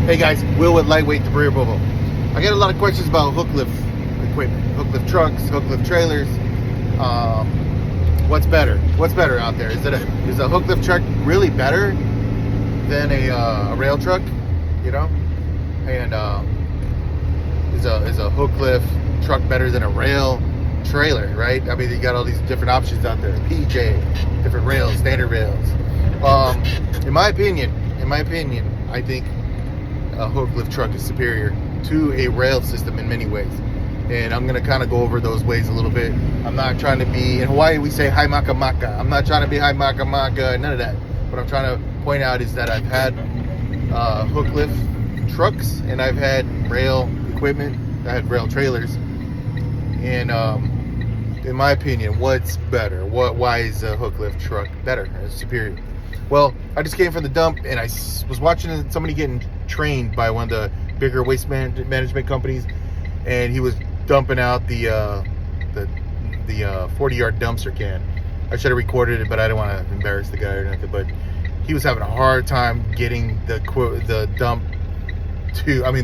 Hey guys, Will with Lightweight Debris Removal. I get a lot of questions about Hooklift equipment, Hooklift trucks, Hooklift trailers. What's better? What's better out there? Is a Hooklift truck really better than a rail truck? You know, and is a Hooklift truck better than a rail trailer? Right? I mean, you got all these different options out there: PJ, different rails, standard rails. In my opinion, I think a Hooklift truck is superior to a rail system in many ways, and I'm gonna kind of go over those ways a little bit. I'm not trying to be, in Hawaii we say hai maka maka. I'm not trying to be hai maka maka, none of that. What I'm trying to point out is that I've had Hooklift trucks and I've had rail equipment. I had rail trailers, and in my opinion, what's better? Why is a Hooklift truck better, superior? Well, I just came from the dump and I was watching somebody getting trained by one of the bigger waste management companies, and he was dumping out the 40-yard dumpster can. I should have recorded it, but I don't want to embarrass the guy or nothing. But he was having a hard time getting the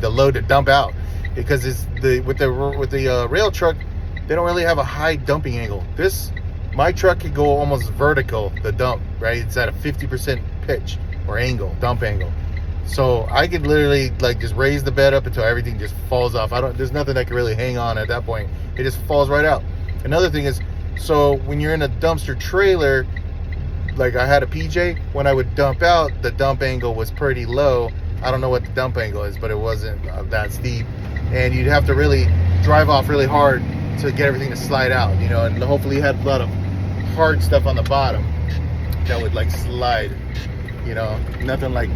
load to dump out, because with the rail truck, they don't really have a high dumping angle. My truck could go almost vertical, the dump, right? It's at a 50% pitch or angle, dump angle. So I could literally just raise the bed up until everything just falls off. There's nothing that can really hang on at that point. It just falls right out. Another thing is, so when you're in a dumpster trailer, like I had a PJ, when I would dump out, the dump angle was pretty low. I don't know what the dump angle is, but it wasn't that steep. And you'd have to really drive off really hard to get everything to slide out, and hopefully you had a lot of hard stuff on the bottom that would slide, nothing like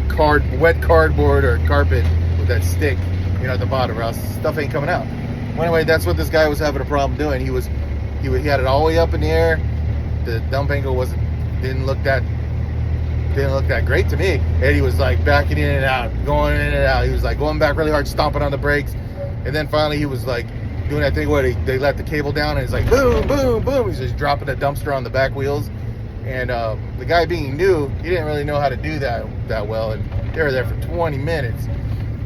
wet cardboard or carpet with that stick, at the bottom, or else stuff ain't coming out. Well, anyway, that's what this guy was having a problem doing. He had it all the way up in the air. The dump angle didn't look that great to me, and he was backing in and out, going in and out. He was going back really hard, stomping on the brakes, and then finally he was doing that thing where they let the cable down, and it's boom, boom, boom. He's just dropping the dumpster on the back wheels. And the guy, being new, he didn't really know how to do that well. And they were there for 20 minutes.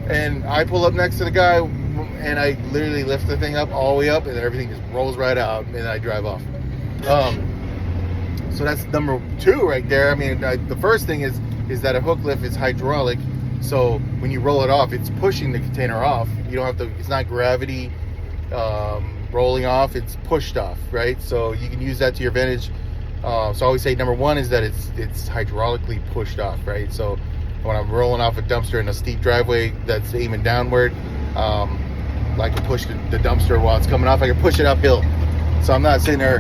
And I pull up next to the guy, and I literally lift the thing up all the way up, and everything just rolls right out, and I drive off. So that's number two right there. I mean, the first thing is that a Hooklift is hydraulic. So when you roll it off, it's pushing the container off. You don't have to. It's not gravity rolling off, it's pushed off, right? So you can use that to your advantage. So I always say number one is that it's hydraulically pushed off, right? So when I'm rolling off a dumpster in a steep driveway that's aiming downward, I can push the dumpster while it's coming off. I can push it uphill, so I'm not sitting there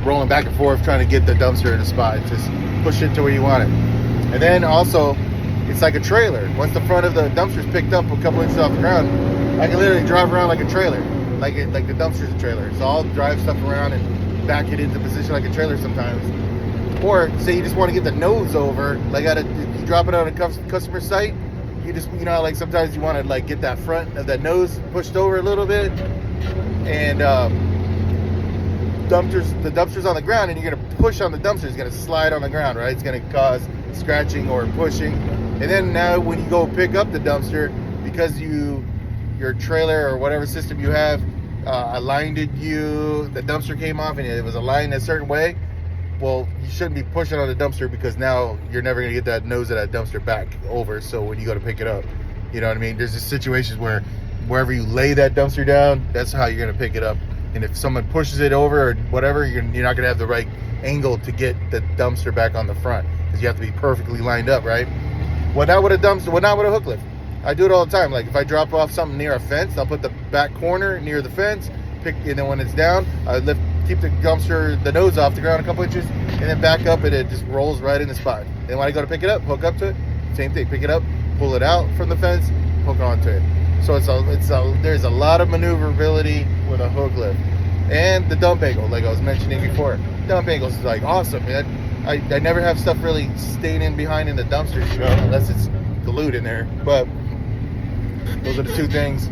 rolling back and forth trying to get the dumpster in a spot. Just push it to where you want it. And then also, it's like a trailer. Once the front of the dumpster's picked up a couple inches off the ground, I can literally drive around like a trailer, like the dumpster's a trailer. So I'll drive stuff around and back it into position like a trailer sometimes. Or say you just want to get the nose over, if you drop it on a customer site, you just, sometimes you want to get that front of that nose pushed over a little bit, and the dumpster's on the ground, and you're gonna push on the dumpster. It's gonna slide on the ground, right? It's gonna cause scratching or pushing. And then now when you go pick up the dumpster, because your trailer or whatever system you have aligned the dumpster came off and it was aligned a certain way, well, you shouldn't be pushing on the dumpster, because now you're never going to get that nose of that dumpster back over. So when you go to pick it up, you know what I mean? There's just situations where wherever you lay that dumpster down, that's how you're going to pick it up. And if someone pushes it over or whatever, you're not going to have the right angle to get the dumpster back on the front, because you have to be perfectly lined up, right? Well, not with a Hooklift. I do it all the time. If I drop off something near a fence, I'll put the back corner near the fence, and then when it's down, I keep the dumpster, the nose off the ground a couple inches, and then back up, and it just rolls right in the spot. And when I go to pick it up, hook up to it, same thing. Pick it up, pull it out from the fence, hook onto it. So there's a lot of maneuverability with a Hooklift. And the dump angle, like I was mentioning before, dump angle is awesome, man. I never have stuff really staying in behind in the dumpster, unless it's glued in there. But those are the two things.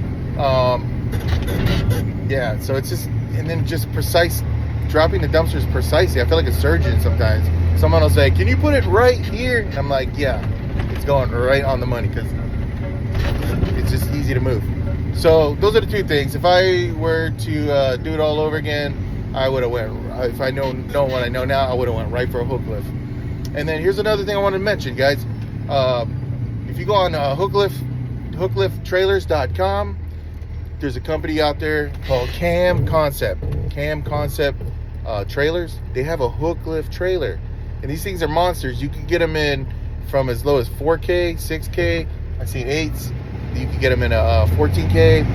Yeah, so it's just, and then just precise, dropping the dumpsters precisely. I feel like a surgeon sometimes. Someone will say, can you put it right here? And I'm like, yeah, it's going right on the money, because easy to move. So those are the two things. If I were to do it all over again, I would have went. If I know what I know now, I would have went right for a hook lift. And then here's another thing I wanted to mention, guys. If you go on hooklifttrailers.com, there's a company out there called Cam Concept trailers. They have a hook lift trailer, and these things are monsters. You can get them in from as low as 4K, 6K. I've seen 8s. You can get them in a 14K,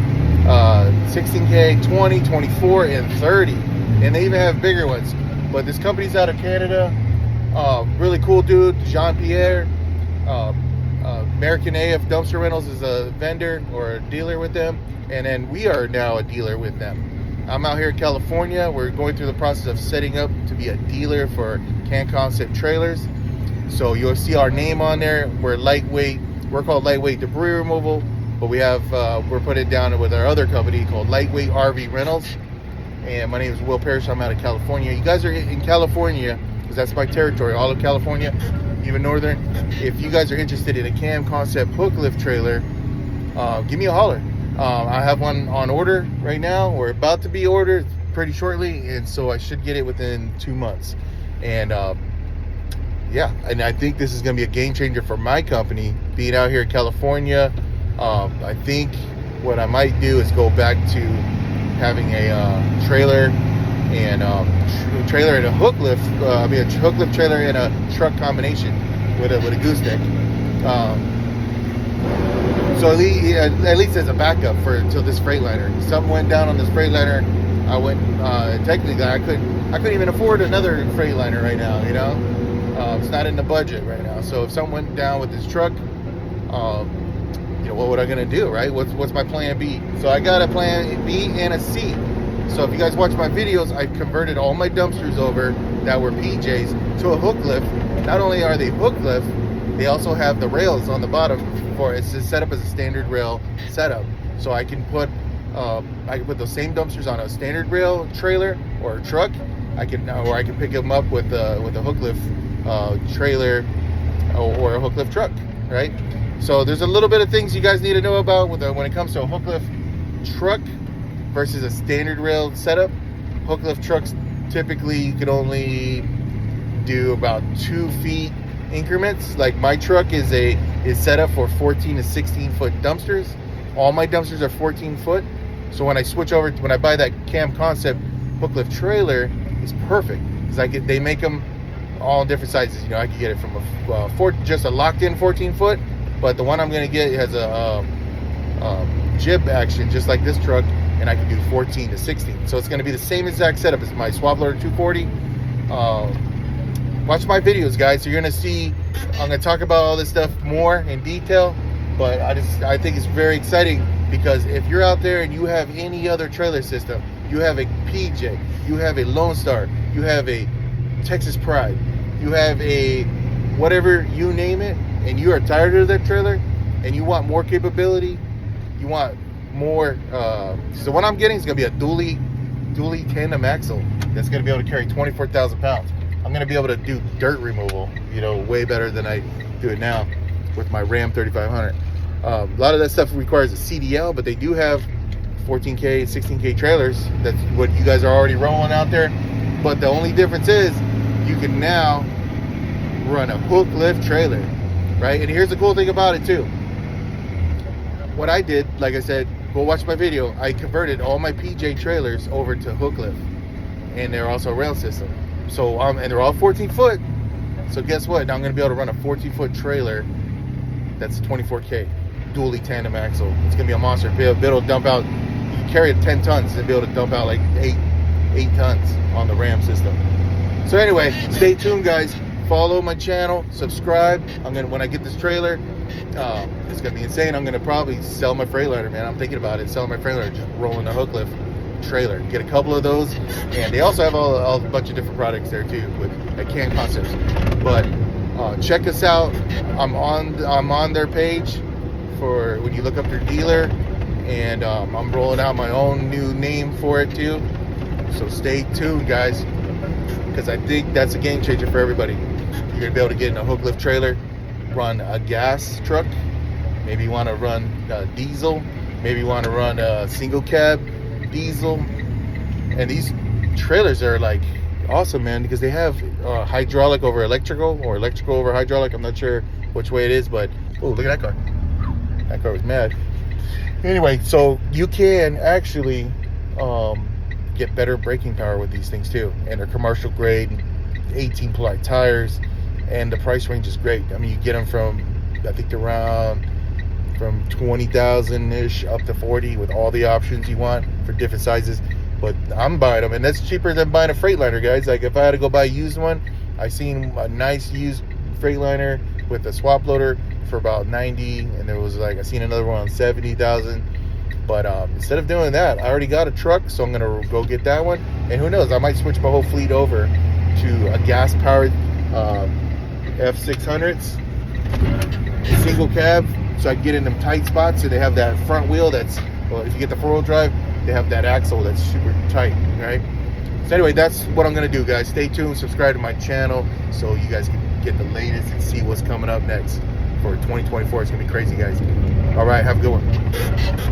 16K, 20, 24, and 30. And they even have bigger ones. But this company's out of Canada. Really cool dude, Jean-Pierre. American AF Dumpster Rentals is a vendor or a dealer with them. And then we are now a dealer with them. I'm out here in California. We're going through the process of setting up to be a dealer for Cam Concept trailers. So you'll see our name on there. We're lightweight. We're called Lightweight Debris Removal, but we have we're putting it down with our other company called Lightweight RV Rentals. And my name is Will Parrish. I'm out of California. You guys are in California because that's my territory, all of California, even northern. If you guys are interested in a Cam Concept hook lift trailer, give me a holler. I have one on order right now. We're about to be ordered pretty shortly, and so I should get it within 2 months. And yeah, and I think this is going to be a game changer for my company, being out here in California. I think what I might do is go back to having a trailer and a hook lift. A hook lift trailer and a truck combination with a gooseneck. So at least as a backup until this Freightliner. Something went down on this Freightliner. I went technically I couldn't even afford another Freightliner right now. You know, it's not in the budget right now. So if something went down with this truck, you know, what would I gonna do, right? What's my plan B? So I got a plan B and a C. So if you guys watch my videos, I've converted all my dumpsters over that were PJs to a hook lift. Not only are they hook lift, they also have the rails on the bottom for it's just set up as a standard rail setup. So I can put those same dumpsters on a standard rail trailer or a truck. I can pick them up with a hook lift trailer or a hook lift truck, right? So there's a little bit of things you guys need to know about when it comes to a hook lift truck versus a standard rail setup. Hook lift trucks typically you can only do about 2 feet increments. Like my truck is set up for 14 to 16 foot dumpsters. All my dumpsters are 14 foot. So when I switch over when I buy that Cam Concept hook lift trailer, it's perfect because they make them all in different sizes. You know, I could get it from just a locked in 14 foot, but the one I'm gonna get has a jib action just like this truck, and I can do 14 to 16. So it's gonna be the same exact setup as my Swab Loader 240. Watch my videos, guys. So you're gonna see. I'm gonna talk about all this stuff more in detail, but I think it's very exciting because if you're out there and you have any other trailer system, you have a PJ, you have a Lone Star, you have a Texas Pride, you have a whatever you name it, and you are tired of that trailer and you want more capability, you want more. So what I'm getting is gonna be a dually tandem axle that's gonna be able to carry 24,000 pounds. I'm gonna be able to do dirt removal, you know, way better than I do it now with my Ram 3500. A lot of that stuff requires a CDL, but they do have 14K, 16K trailers. That's what you guys are already rolling out there. But the only difference is you can now run a hook lift trailer, right? And here's the cool thing about it too. What I did, like I said, go watch my video. I converted all my PJ trailers over to hook lift, and they're also rail system. So and they're all 14 foot. So guess what? Now I'm gonna be able to run a 14 foot trailer that's 24K, dually tandem axle. It's gonna be a monster. Be able to dump out. You can carry 10 tons and be able to dump out like eight tons on the Ram system. So anyway, stay tuned, guys. Follow my channel, subscribe. When I get this trailer, it's gonna be insane. I'm gonna probably sell my Freightliner, man. I'm thinking about it. Selling my Freightliner, just rolling a hook lift trailer. Get a couple of those, and they also have a bunch of different products there too with Cam Concepts. But check us out. I'm on their page for when you look up their dealer, and I'm rolling out my own new name for it too. So stay tuned, guys, because I think that's a game changer for everybody. You're gonna be able to get in a hook lift trailer, run a gas truck, maybe you want to run diesel, maybe you want to run a single cab diesel. And these trailers are like awesome, man, because they have hydraulic over electrical or electrical over hydraulic. I'm not sure which way it is, but oh, look at that car. That car was mad. Anyway, so you can actually get better braking power with these things too, and they're commercial grade, 18 ply tires, and the price range is great. I mean, you get them from, I think, around from 20,000 ish up to 40 with all the options you want for different sizes. But I'm buying them, and that's cheaper than buying a Freightliner, guys. Like, if I had to go buy a used one, I seen a nice used Freightliner with a swap loader for about 90, and there was like, I seen another one on 70,000. But instead of doing that, I already got a truck, so I'm gonna go get that one. And who knows, I might switch my whole fleet over to a gas-powered F600s, single cab, so I can get in them tight spots. So they have that front wheel that's, well, if you get the 4-wheel drive, they have that axle that's super tight, right? So anyway, that's what I'm gonna do, guys. Stay tuned, subscribe to my channel so you guys can get the latest and see what's coming up next for 2024. It's gonna be crazy, guys. All right, have a good one.